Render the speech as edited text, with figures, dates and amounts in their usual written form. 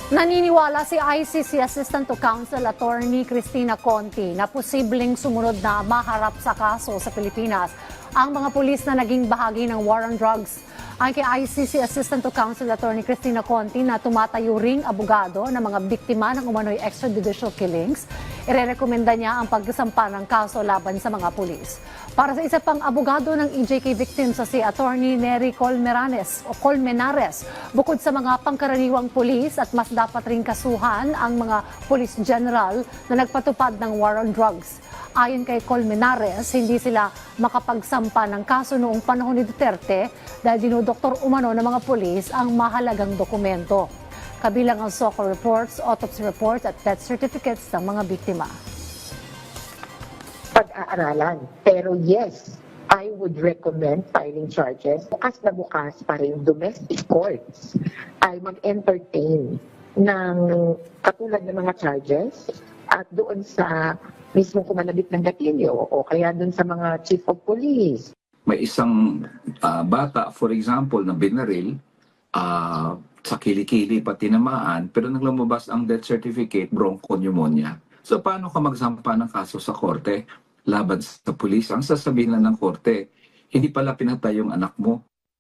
Naniniwala si ICC Assistant to Counsel Attorney Cristina Conti na posibleng sumunod na maharap sa kaso sa Pilipinas ang mga pulis na naging bahagi ng war on drugs. Ang kay ICC Assistant to Counsel Attorney Cristina Conti na tumatayo ring abogado ng mga biktima ng umano'y extrajudicial killings, irerekomenda niya ang pagsampa ng kaso laban sa mga pulis. Para sa isa pang abogado ng EJK victims sa si Attorney Nery Colmenares, bukod sa mga pangkaraniwang pulis at mas dapat ring kasuhan ang mga pulis general na nagpatupad ng war on drugs. Ayon kay Colmenares, hindi sila makapagsampa ng kaso noong panahon ni Duterte dahil dinudoktor umano ng mga pulis ang mahalagang dokumento. Kabilang ang SOCO reports, autopsy reports at death certificates ng mga biktima. Pag-aaralan. Pero yes, I would recommend filing charges. Bukas na bukas pa rin domestic courts ay mag-entertain ng katulad ng mga charges at doon sa mismo kumalabit ng gatilyo o kaya doon sa mga chief of police. May isang bata, for example, na binaril, sa kilikili pa tinamaan, pero nang lumabas ang death certificate, bronchopneumonia. So paano ka magsampa ng kaso sa korte laban sa pulis? Ang sasabihin lang ng korte, hindi pala pinatay yung anak mo.